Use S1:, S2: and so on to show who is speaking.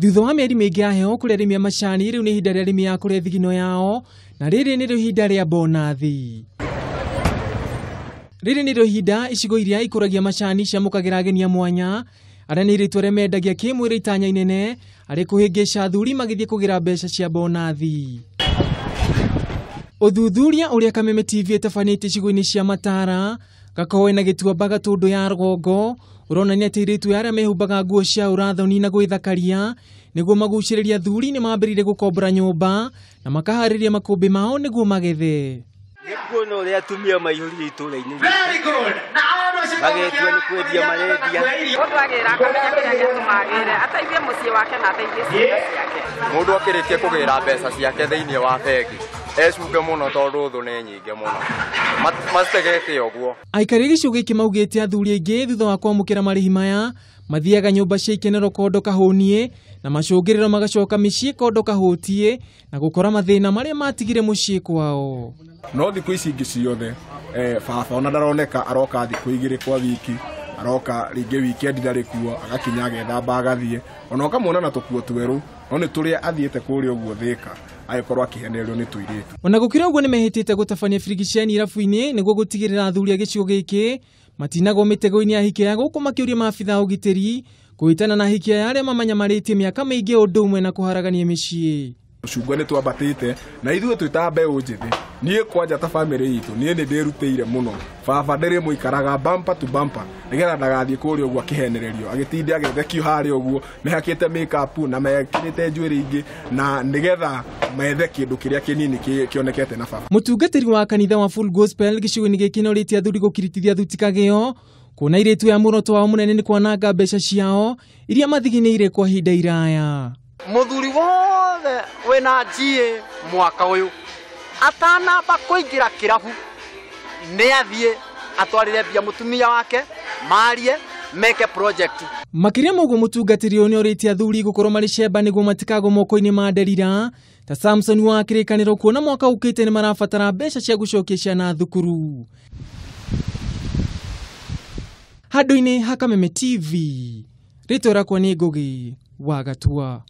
S1: Thutha wa mĩeri mĩingĩ ya heho kũrĩ arĩmi a macani, rĩu nĩ ihinda rĩa arĩmi a kũrĩa thigino yao, na rĩrĩ nĩ ihinda rĩa mbonathi. Rĩrĩ nĩ ihinda icigo iria ikuragia macani ciamũkagĩra ageni a mwanya, arĩa nĩ Airitu arĩa meyendagia kimwiri itanya inene, arĩ kũhĩngĩca athuri magĩthiĩ kũgĩra mbeca cia mbonathi. Ũthuthuria ũrĩa Kameme Tv ĩtabanĩtie icigo-ini cia Mataara, Gakoe na Gituamba Gatundu ya Rugongo, uronania atĩ Airitu arĩa mehumbaga nguo cia ũrathoni na gwĩthakaria nĩguo magucĩrĩria athuri nĩ mambĩrĩire gũkombora nyũmba na makaharĩria makũmbĩ mao nĩguo magethe.
S2: Nĩkuona ũrĩa atumia maihũrire itũũra-inĩ. Magetwo nĩ kwendia marendia.
S3: Mũndũ agĩra akamenya kĩrĩa gĩatũmagĩre ateithie mũciĩ wake na ateithie ciana ciake.
S4: Mũndũ akĩrĩkia kũgĩra mbeca ciake thĩinĩ wa bengi ecunge mũno tondũ thũ nĩ nyingĩ mũno. Macitegete ũguo.
S1: Aikari gĩcigo gĩkĩ maugĩte athuri aingĩ thutha wa kwamũkĩra marĩhi maya mathiaga nyũmba cia ikenero kondo kahũnie na macũngĩrĩro magacoka mĩciĩ kondo kahũtie na gũkora mathĩna marĩa matigire mũciĩ kwao.
S5: No thikũ ici ingĩ ciothe baba ona ndaroneka aroka thikũ igĩrĩ kwa wiki, aroka rĩngĩ weekend ndarĩ kuo, agakinya agethamba agathiĩ, ona ũkamwona na tũkuo twerũ, no nĩ tũrĩa athiĩte kũrĩa ũguo Thika agĩkorwo akĩhenererio nĩ tũirĩtu.
S1: Ona gũkĩra ũguo nĩ mehĩtĩte gũtabania birigiceni irabu-inĩ nĩguo gũtigĩrĩra athuri a gĩcigo gĩkĩ matinagwo mĩtego-inĩ ya hikia gũkũ makĩũria maabitha ũgitĩri kũhĩtana na hikia ya arĩa mamanyamarĩtie mĩaka mĩingĩ ũndũ ũmwe na kũharagania mĩciĩ.
S5: Cungwa nĩ twambatĩte na ithuĩ twĩta mbeũ njĩthĩ. Niĩ kwanja ta bamĩrĩ itũ niĩ nĩ ndĩrutĩire mũno. Baba ndĩrĩ mũikaraga bumper to bumper nĩgetha ndagathiĩ kũrĩa ũguo akĩhenererio agĩtinde agethekio harĩa ũguo mehakĩte make-up na mekĩrĩte njuĩrĩ ingĩ na nĩgetha methe kĩndũ kĩrĩa kĩnini kĩonekete na baba.
S1: Mũtungatĩri wa kanitha wa Full Gospel gĩcigo-inĩ gĩkĩ nĩ orĩtie athuri gũkiritithia thuti kagĩo kuona Airitu ya muoroto wao mũnene nĩ kwananga mbeca ciao iria mathiginĩire kwa ihinda iraya.
S6: Muthuri wothe wena njie mwaka uyu atanamba kuingira kirabu ni athie atwarire bia mutumia wake marie meke project.
S1: Makĩria moguo mũtungatĩri ũyũ nĩ orĩtie athuri gũkorwo marĩ cemba nĩguo matikagwo moko-inĩ ma nderira ta Samson wa kĩrĩkanĩro kuona mwaka ũkĩte nĩ marabatara mbeca cia gũcokia ciana thukuru. Handũ-inĩ ha Kameme TV, rĩtwa rĩakwa nĩ Ngugi wa Gatua.